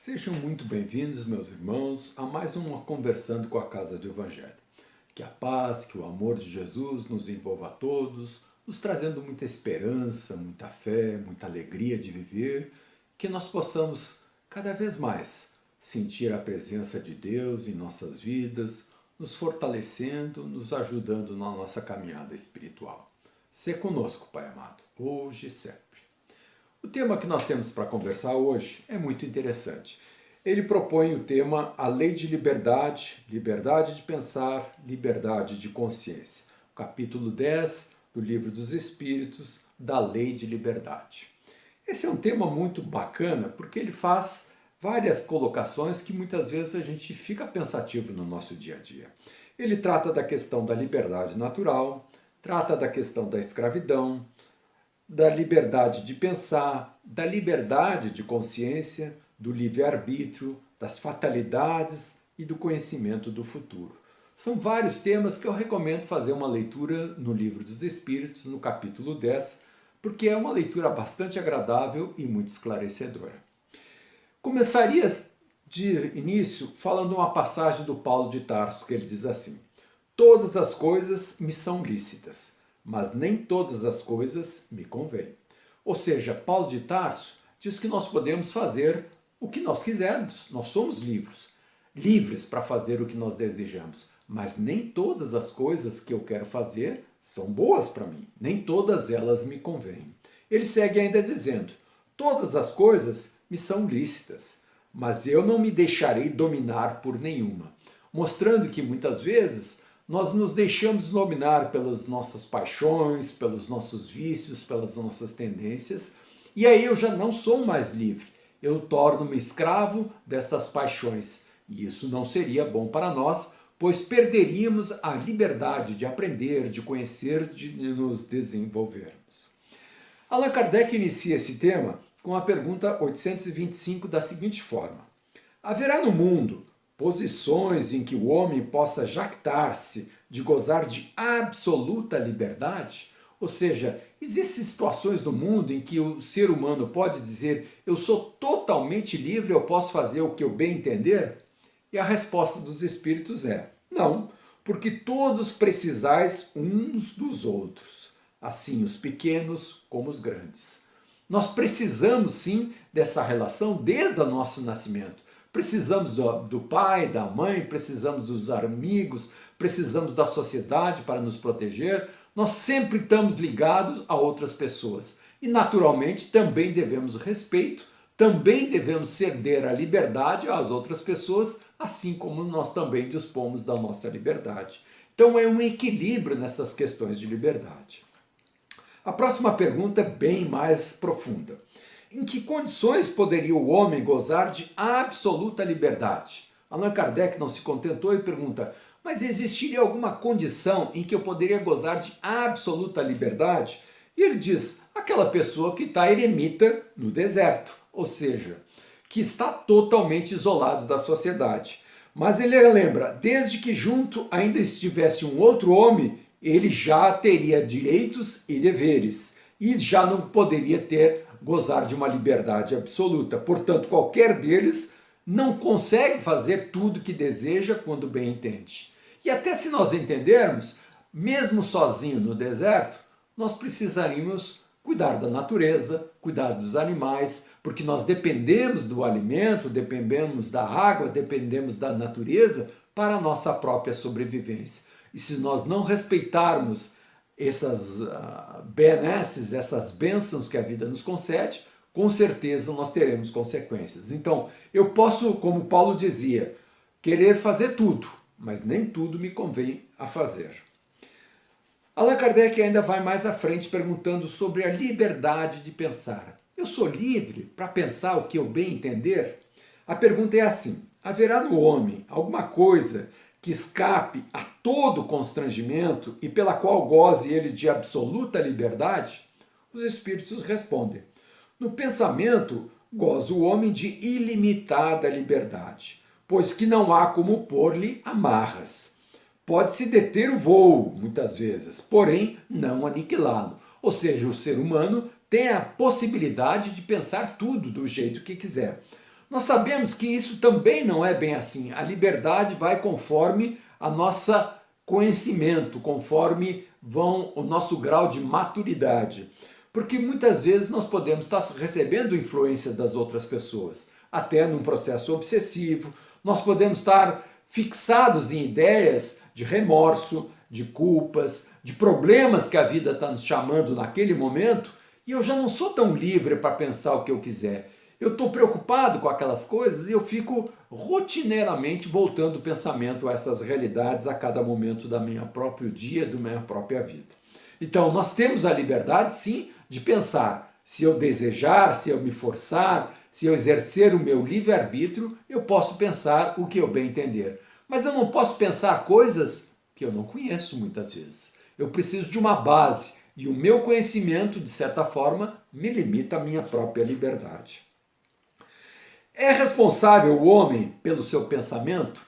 Sejam muito bem-vindos, meus irmãos, a mais uma Conversando com a Casa do Evangelho. Que a paz, que o amor de Jesus nos envolva a todos, nos trazendo muita esperança, muita fé, muita alegria de viver, que nós possamos cada vez mais sentir a presença de Deus em nossas vidas, nos fortalecendo, nos ajudando na nossa caminhada espiritual. Se conosco, Pai amado, hoje e sempre. O tema que nós temos para conversar hoje é muito interessante. Ele propõe o tema A Lei de Liberdade, Liberdade de Pensar, Liberdade de Consciência. Capítulo 10 do Livro dos Espíritos, da Lei de Liberdade. Esse é um tema muito bacana porque ele faz várias colocações que muitas vezes a gente fica pensativo no nosso dia a dia. Ele trata da questão da liberdade natural, trata da questão da escravidão, da liberdade de pensar, da liberdade de consciência, do livre-arbítrio, das fatalidades e do conhecimento do futuro. São vários temas que eu recomendo fazer uma leitura no Livro dos Espíritos, no capítulo 10, porque é uma leitura bastante agradável e muito esclarecedora. Começaria de início falando uma passagem do Paulo de Tarso, que ele diz assim: todas as coisas me são lícitas, mas nem todas as coisas me convêm. Ou seja, Paulo de Tarso diz que nós podemos fazer o que nós quisermos, nós somos livres para fazer o que nós desejamos, mas nem todas as coisas que eu quero fazer são boas para mim, nem todas elas me convêm. Ele segue ainda dizendo: todas as coisas me são lícitas, mas eu não me deixarei dominar por nenhuma, mostrando que muitas vezes nós nos deixamos dominar pelas nossas paixões, pelos nossos vícios, pelas nossas tendências, e aí eu já não sou mais livre. Eu torno-me escravo dessas paixões. E isso não seria bom para nós, pois perderíamos a liberdade de aprender, de conhecer, de nos desenvolvermos. Allan Kardec inicia esse tema com a pergunta 825 da seguinte forma: haverá no mundo posições em que o homem possa jactar-se de gozar de absoluta liberdade? Ou seja, existem situações no mundo em que o ser humano pode dizer: eu sou totalmente livre, eu posso fazer o que eu bem entender? E a resposta dos espíritos é: não, porque todos precisais uns dos outros, assim os pequenos como os grandes. Nós precisamos sim dessa relação desde o nosso nascimento. Precisamos do pai, da mãe, precisamos dos amigos, precisamos da sociedade para nos proteger. Nós sempre estamos ligados a outras pessoas. E, naturalmente, também devemos respeito, também devemos ceder a liberdade às outras pessoas, assim como nós também dispomos da nossa liberdade. Então, é um equilíbrio nessas questões de liberdade. A próxima pergunta é bem mais profunda. Em que condições poderia o homem gozar de absoluta liberdade? Allan Kardec não se contentou e pergunta: mas existiria alguma condição em que eu poderia gozar de absoluta liberdade? E ele diz: aquela pessoa que está eremita no deserto, ou seja, que está totalmente isolado da sociedade. Mas ele lembra, desde que junto ainda estivesse um outro homem, ele já teria direitos e deveres, e já não poderia gozar de uma liberdade absoluta. Portanto, qualquer deles não consegue fazer tudo que deseja quando bem entende. E até se nós entendermos, mesmo sozinho no deserto, nós precisaríamos cuidar da natureza, cuidar dos animais, porque nós dependemos do alimento, dependemos da água, dependemos da natureza para a nossa própria sobrevivência. E se nós não respeitarmos essas benesses, essas bênçãos que a vida nos concede, com certeza nós teremos consequências. Então, eu posso, como Paulo dizia, querer fazer tudo, mas nem tudo me convém a fazer. Allan Kardec ainda vai mais à frente perguntando sobre a liberdade de pensar. Eu sou livre para pensar o que eu bem entender? A pergunta é assim: haverá no homem alguma coisa que escape a todo constrangimento e pela qual goze ele de absoluta liberdade? Os espíritos respondem: no pensamento goza o homem de ilimitada liberdade, pois que não há como pôr-lhe amarras. Pode-se deter o voo, muitas vezes, porém não aniquilá-lo. Ou seja, o ser humano tem a possibilidade de pensar tudo do jeito que quiser. Nós sabemos que isso também não é bem assim. A liberdade vai conforme a nossa conhecimento, conforme vão o nosso grau de maturidade. Porque muitas vezes nós podemos estar recebendo influência das outras pessoas, até num processo obsessivo. Nós podemos estar fixados em ideias de remorso, de culpas, de problemas que a vida está nos chamando naquele momento, e eu já não sou tão livre para pensar o que eu quiser. Eu estou preocupado com aquelas coisas e eu fico rotineiramente voltando o pensamento a essas realidades a cada momento da minha próprio dia, da minha própria vida. Então, nós temos a liberdade, sim, de pensar. Se eu desejar, se eu me forçar, se eu exercer o meu livre-arbítrio, eu posso pensar o que eu bem entender. Mas eu não posso pensar coisas que eu não conheço muitas vezes. Eu preciso de uma base e o meu conhecimento, de certa forma, me limita à minha própria liberdade. É responsável o homem pelo seu pensamento?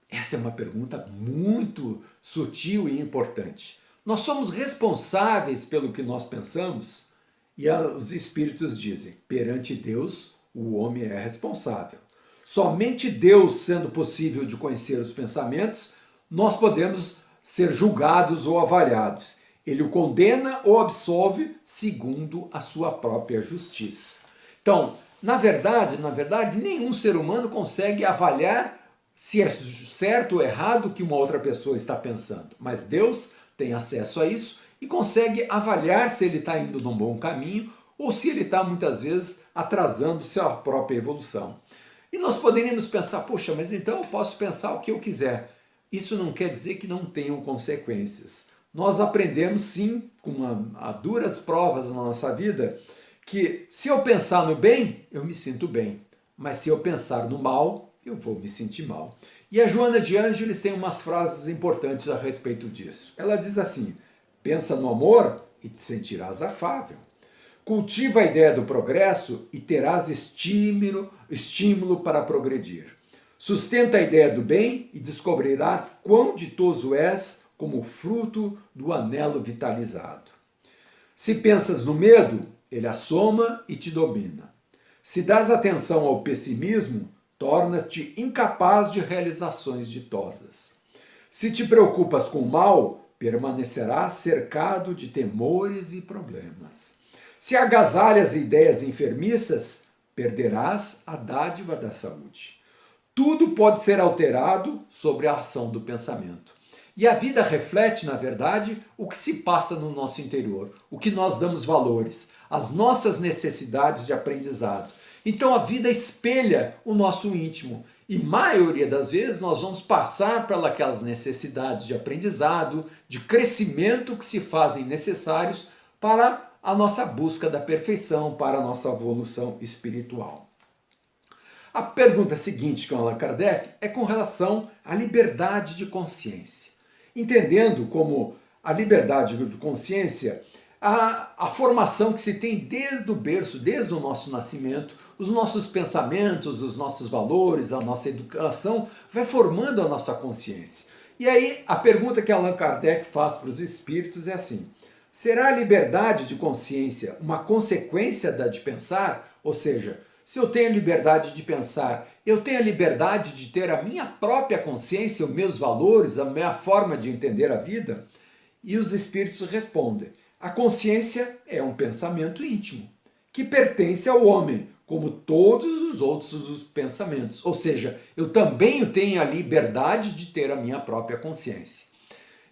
Essa é uma pergunta muito sutil e importante. Nós somos responsáveis pelo que nós pensamos? E os espíritos dizem, perante Deus, o homem é responsável. Somente Deus, sendo possível de conhecer os pensamentos, nós podemos ser julgados ou avaliados. Ele o condena ou absolve segundo a sua própria justiça. Então, na verdade, nenhum ser humano consegue avaliar se é certo ou errado o que uma outra pessoa está pensando. Mas Deus tem acesso a isso e consegue avaliar se ele está indo num bom caminho ou se ele está, muitas vezes, atrasando sua própria evolução. E nós poderíamos pensar, poxa, mas então eu posso pensar o que eu quiser. Isso não quer dizer que não tenham consequências. Nós aprendemos, sim, a duras provas na nossa vida, que se eu pensar no bem, eu me sinto bem. Mas se eu pensar no mal, eu vou me sentir mal. E a Joana de Ângeles tem umas frases importantes a respeito disso. Ela diz assim, pensa no amor e te sentirás afável. Cultiva a ideia do progresso e terás estímulo para progredir. Sustenta a ideia do bem e descobrirás quão ditoso és como fruto do anelo vitalizado. Se pensas no medo, ele assoma e te domina. Se dás atenção ao pessimismo, torna-te incapaz de realizações ditosas. Se te preocupas com o mal, permanecerás cercado de temores e problemas. Se agasalhas ideias enfermiças, perderás a dádiva da saúde. Tudo pode ser alterado sobre a ação do pensamento. E a vida reflete, na verdade, o que se passa no nosso interior, o que nós damos valores, as nossas necessidades de aprendizado. Então a vida espelha o nosso íntimo e, maioria das vezes, nós vamos passar pelas necessidades de aprendizado, de crescimento que se fazem necessários para a nossa busca da perfeição, para a nossa evolução espiritual. A pergunta seguinte com Allan Kardec é com relação à liberdade de consciência. Entendendo como a liberdade de consciência, a formação que se tem desde o berço, desde o nosso nascimento, os nossos pensamentos, os nossos valores, a nossa educação, vai formando a nossa consciência. E aí a pergunta que Allan Kardec faz para os espíritos é assim, será a liberdade de consciência uma consequência da de pensar? Ou seja, se eu tenho a liberdade de pensar, eu tenho a liberdade de ter a minha própria consciência, os meus valores, a minha forma de entender a vida? E os espíritos respondem, a consciência é um pensamento íntimo, que pertence ao homem, como todos os outros pensamentos. Ou seja, eu também tenho a liberdade de ter a minha própria consciência.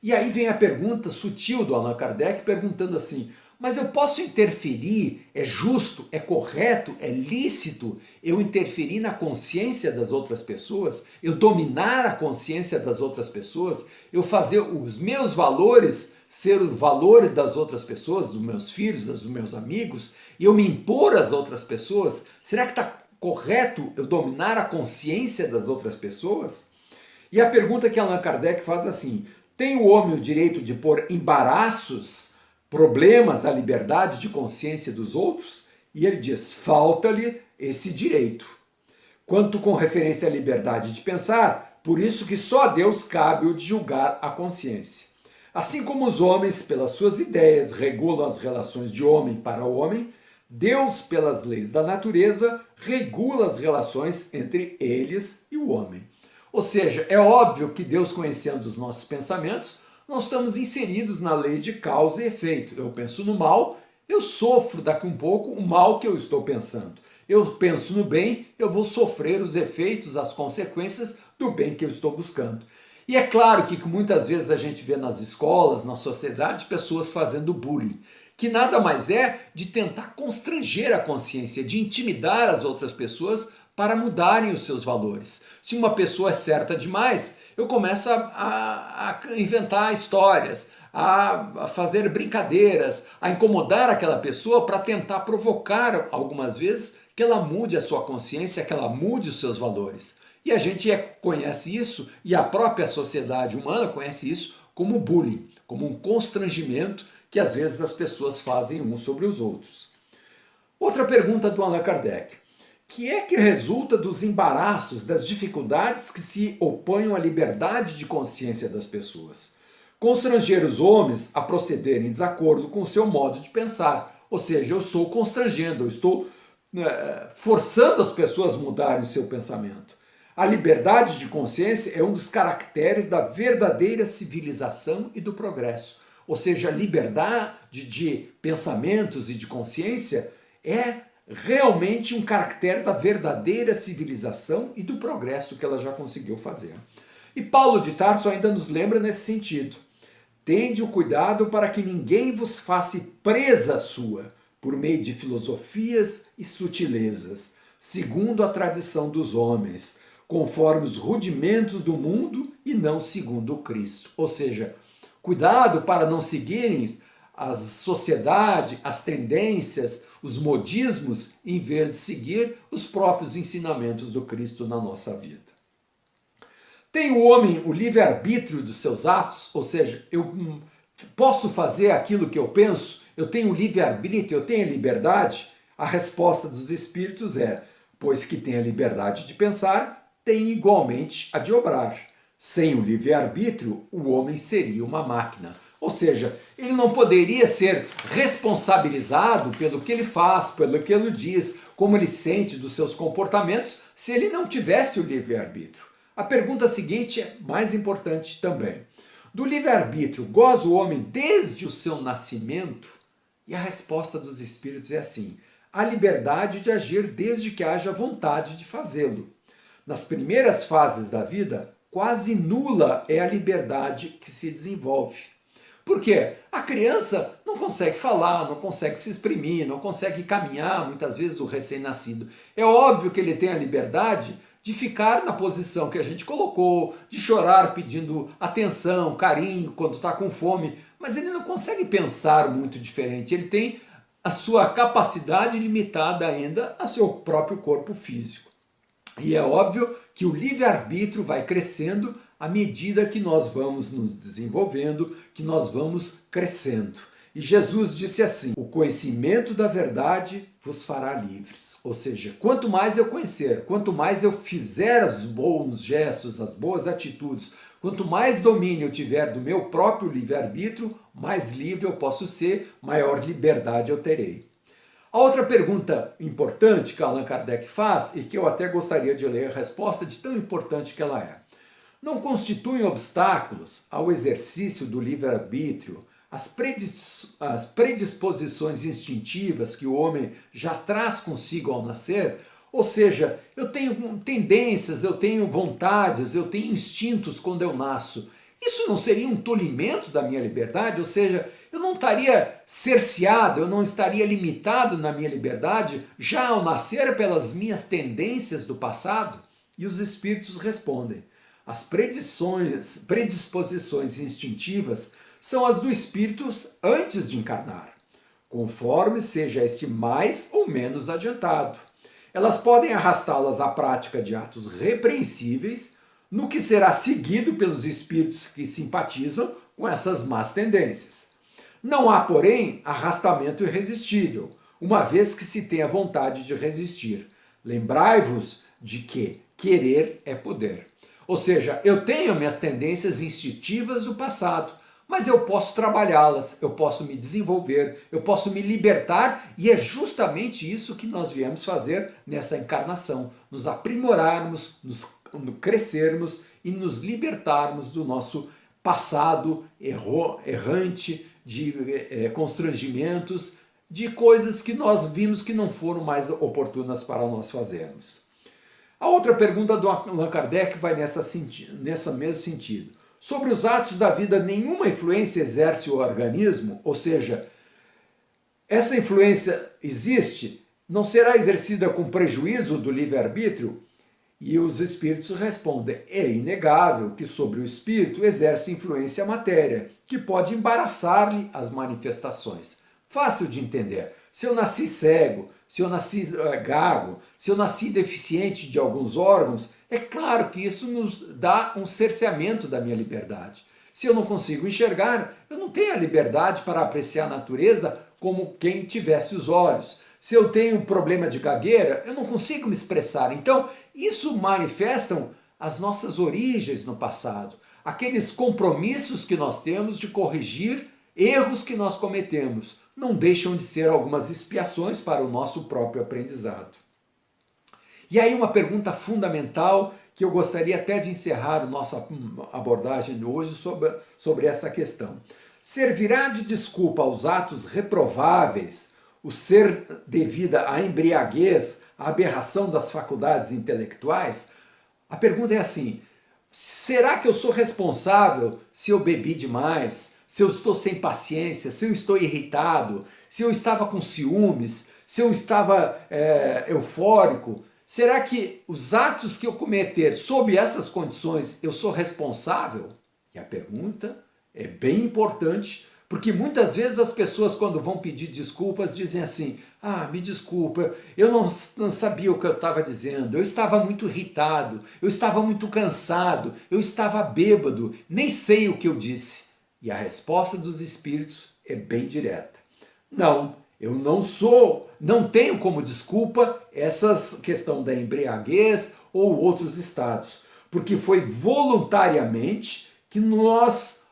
E aí vem a pergunta sutil do Allan Kardec perguntando assim, mas eu posso interferir, é justo, é correto, é lícito eu interferir na consciência das outras pessoas, eu dominar a consciência das outras pessoas, eu fazer os meus valores ser os valores das outras pessoas, dos meus filhos, dos meus amigos, e eu me impor às outras pessoas? Será que está correto eu dominar a consciência das outras pessoas? E a pergunta que Allan Kardec faz assim, tem o homem o direito de pôr embaraços, problemas à liberdade de consciência dos outros? E ele diz, falta-lhe esse direito. Quanto com referência à liberdade de pensar, por isso que só a Deus cabe o de julgar a consciência. Assim como os homens, pelas suas ideias, regulam as relações de homem para homem, Deus, pelas leis da natureza, regula as relações entre eles e o homem. Ou seja, é óbvio que Deus, conhecendo os nossos pensamentos, nós estamos inseridos na lei de causa e efeito. Eu penso no mal, eu sofro daqui um pouco o mal que eu estou pensando. Eu penso no bem, eu vou sofrer os efeitos, as consequências do bem que eu estou buscando. E é claro que muitas vezes a gente vê nas escolas, na sociedade, pessoas fazendo bullying, que nada mais é de tentar constranger a consciência, de intimidar as outras pessoas para mudarem os seus valores. Se uma pessoa é certa demais, eu começo a inventar histórias, a fazer brincadeiras, a incomodar aquela pessoa para tentar provocar algumas vezes que ela mude a sua consciência, que ela mude os seus valores. E a gente conhece isso, e a própria sociedade humana conhece isso como bullying, como um constrangimento que às vezes as pessoas fazem uns sobre os outros. Outra pergunta do Allan Kardec. Que é que resulta dos embaraços, das dificuldades que se opõem à liberdade de consciência das pessoas? Constranger os homens a procederem em desacordo com o seu modo de pensar. Ou seja, eu estou constrangendo, eu estou forçando as pessoas a mudarem o seu pensamento. A liberdade de consciência é um dos caracteres da verdadeira civilização e do progresso. Ou seja, a liberdade de pensamentos e de consciência é realmente um caractere da verdadeira civilização e do progresso que ela já conseguiu fazer. E Paulo de Tarso ainda nos lembra nesse sentido. Tende o cuidado para que ninguém vos faça presa sua, por meio de filosofias e sutilezas, segundo a tradição dos homens, conforme os rudimentos do mundo e não segundo o Cristo. Ou seja, cuidado para não seguirem a sociedade, as tendências, os modismos, em vez de seguir os próprios ensinamentos do Cristo na nossa vida. Tem o homem o livre-arbítrio dos seus atos, ou seja, eu posso fazer aquilo que eu penso, eu tenho livre-arbítrio, eu tenho liberdade? A resposta dos espíritos é, pois que tem a liberdade de pensar, tem igualmente a de obrar. Sem o livre-arbítrio, o homem seria uma máquina. Ou seja, ele não poderia ser responsabilizado pelo que ele faz, pelo que ele diz, como ele sente dos seus comportamentos, se ele não tivesse o livre-arbítrio. A pergunta seguinte é mais importante também. Do livre-arbítrio goza o homem desde o seu nascimento? E a resposta dos espíritos é assim: a liberdade de agir desde que haja vontade de fazê-lo. Nas primeiras fases da vida, quase nula é a liberdade que se desenvolve. Por quê? A criança não consegue falar, não consegue se exprimir, não consegue caminhar, muitas vezes o recém-nascido. É óbvio que ele tem a liberdade de ficar na posição que a gente colocou, de chorar pedindo atenção, carinho, quando está com fome, mas ele não consegue pensar muito diferente, ele tem a sua capacidade limitada ainda a seu próprio corpo físico. E é óbvio que o livre-arbítrio vai crescendo à medida que nós vamos nos desenvolvendo, que nós vamos crescendo. E Jesus disse assim: o conhecimento da verdade vos fará livres. Ou seja, quanto mais eu conhecer, quanto mais eu fizer os bons gestos, as boas atitudes, quanto mais domínio eu tiver do meu próprio livre-arbítrio, mais livre eu posso ser, maior liberdade eu terei. A outra pergunta importante que Allan Kardec faz, e que eu até gostaria de ler a resposta de tão importante que ela é: não constituem obstáculos ao exercício do livre-arbítrio as predisposições instintivas que o homem já traz consigo ao nascer? Ou seja, eu tenho tendências, eu tenho vontades, eu tenho instintos quando eu nasço. Isso não seria um tolimento da minha liberdade? Ou seja, eu não estaria cerceado, eu não estaria limitado na minha liberdade já ao nascer pelas minhas tendências do passado? E os espíritos respondem: as predisposições instintivas são as do espírito antes de encarnar, conforme seja este mais ou menos adiantado. Elas podem arrastá-las à prática de atos repreensíveis, no que será seguido pelos espíritos que simpatizam com essas más tendências. Não há, porém, arrastamento irresistível, uma vez que se tem a vontade de resistir. Lembrai-vos de que querer é poder. Ou seja, eu tenho minhas tendências instintivas do passado, mas eu posso trabalhá-las, eu posso me desenvolver, eu posso me libertar, e é justamente isso que nós viemos fazer nessa encarnação, nos aprimorarmos, nos crescermos e nos libertarmos do nosso passado errante, de constrangimentos, de coisas que nós vimos que não foram mais oportunas para nós fazermos. A outra pergunta do Allan Kardec vai nessa mesmo sentido. Sobre os atos da vida, nenhuma influência exerce o organismo, ou seja, essa influência existe, não será exercida com prejuízo do livre-arbítrio? E os espíritos respondem, é inegável que sobre o espírito exerce influência a matéria, que pode embaraçar-lhe as manifestações. Fácil de entender. Se eu nasci cego, se eu nasci gago, se eu nasci deficiente de alguns órgãos, é claro que isso nos dá um cerceamento da minha liberdade. Se eu não consigo enxergar, eu não tenho a liberdade para apreciar a natureza como quem tivesse os olhos. Se eu tenho um problema de gagueira, eu não consigo me expressar. Então, isso manifestam as nossas origens no passado, aqueles compromissos que nós temos de corrigir erros que nós cometemos. Não deixam de ser algumas expiações para o nosso próprio aprendizado. E aí uma pergunta fundamental que eu gostaria até de encerrar a nossa abordagem de hoje sobre essa questão. Servirá de desculpa aos atos reprováveis o ser devida à embriaguez, à aberração das faculdades intelectuais? A pergunta é assim, será que eu sou responsável se eu bebi demais, se eu estou sem paciência, se eu estou irritado, se eu estava com ciúmes, se eu estava eufórico? Será que os atos que eu cometer sob essas condições eu sou responsável? E a pergunta é bem importante, porque muitas vezes as pessoas, quando vão pedir desculpas, dizem assim, me desculpa, eu não sabia o que eu estava dizendo, eu estava muito irritado, eu estava muito cansado, eu estava bêbado, nem sei o que eu disse. E a resposta dos espíritos é bem direta. Não, eu não tenho como desculpa essa questão da embriaguez ou outros estados, porque foi voluntariamente que nós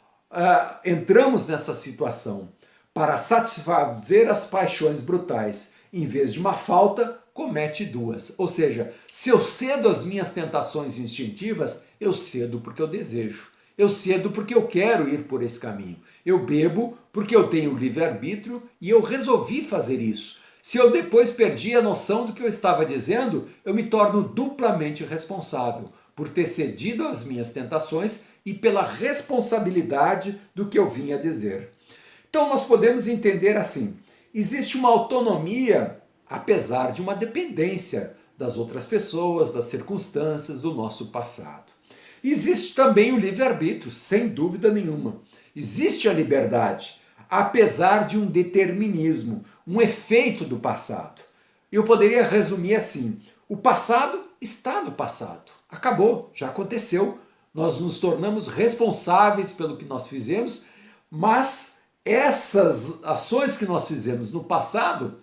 entramos nessa situação para satisfazer as paixões brutais. Em vez de uma falta, comete duas. Ou seja, se eu cedo às minhas tentações instintivas, eu cedo porque eu desejo. Eu cedo porque eu quero ir por esse caminho. Eu bebo porque eu tenho livre-arbítrio e eu resolvi fazer isso. Se eu depois perdi a noção do que eu estava dizendo, eu me torno duplamente responsável por ter cedido às minhas tentações e pela responsabilidade do que eu vinha dizer. Então nós podemos entender assim, existe uma autonomia apesar de uma dependência das outras pessoas, das circunstâncias, do nosso passado. Existe também o livre-arbítrio, sem dúvida nenhuma. Existe a liberdade, apesar de um determinismo, um efeito do passado. Eu poderia resumir assim, o passado está no passado, acabou, já aconteceu, nós nos tornamos responsáveis pelo que nós fizemos, mas essas ações que nós fizemos no passado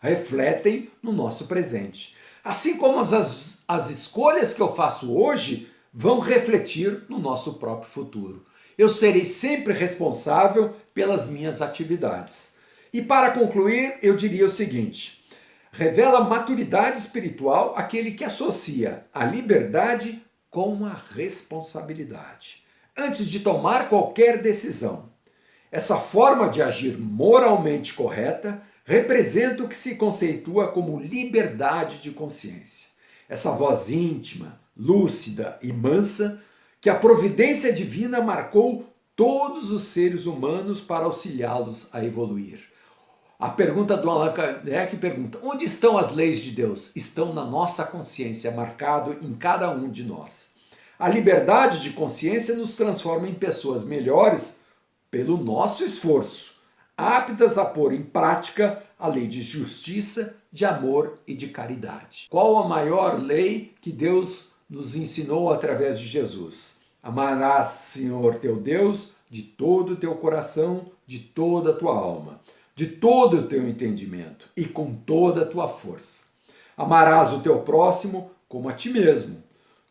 refletem no nosso presente. Assim como as escolhas que eu faço hoje vão refletir no nosso próprio futuro. Eu serei sempre responsável pelas minhas atividades. E para concluir, eu diria o seguinte, revela maturidade espiritual aquele que associa a liberdade com a responsabilidade. Antes de tomar qualquer decisão, essa forma de agir moralmente correta representa o que se conceitua como liberdade de consciência. Essa voz íntima, lúcida e mansa, que a providência divina marcou todos os seres humanos para auxiliá-los a evoluir. A pergunta do Allan Kardec pergunta, onde estão as leis de Deus? Estão na nossa consciência, marcado em cada um de nós. A liberdade de consciência nos transforma em pessoas melhores pelo nosso esforço, aptas a pôr em prática a lei de justiça, de amor e de caridade. Qual a maior lei que Deus nos ensinou através de Jesus? Amarás, Senhor teu Deus, de todo o teu coração, de toda a tua alma, de todo o teu entendimento e com toda a tua força. Amarás o teu próximo como a ti mesmo.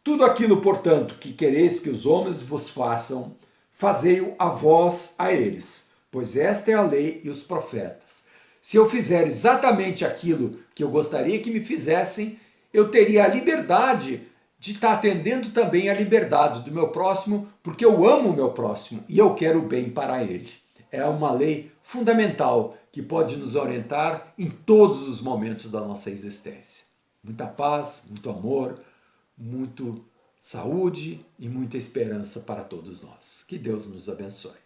Tudo aquilo, portanto, que quereis que os homens vos façam, fazei-o a vós a eles, pois esta é a lei e os profetas. Se eu fizer exatamente aquilo que eu gostaria que me fizessem, eu teria a liberdade de estar atendendo também a liberdade do meu próximo, porque eu amo o meu próximo e eu quero o bem para ele. É uma lei fundamental que pode nos orientar em todos os momentos da nossa existência. Muita paz, muito amor, muito saúde e muita esperança para todos nós. Que Deus nos abençoe.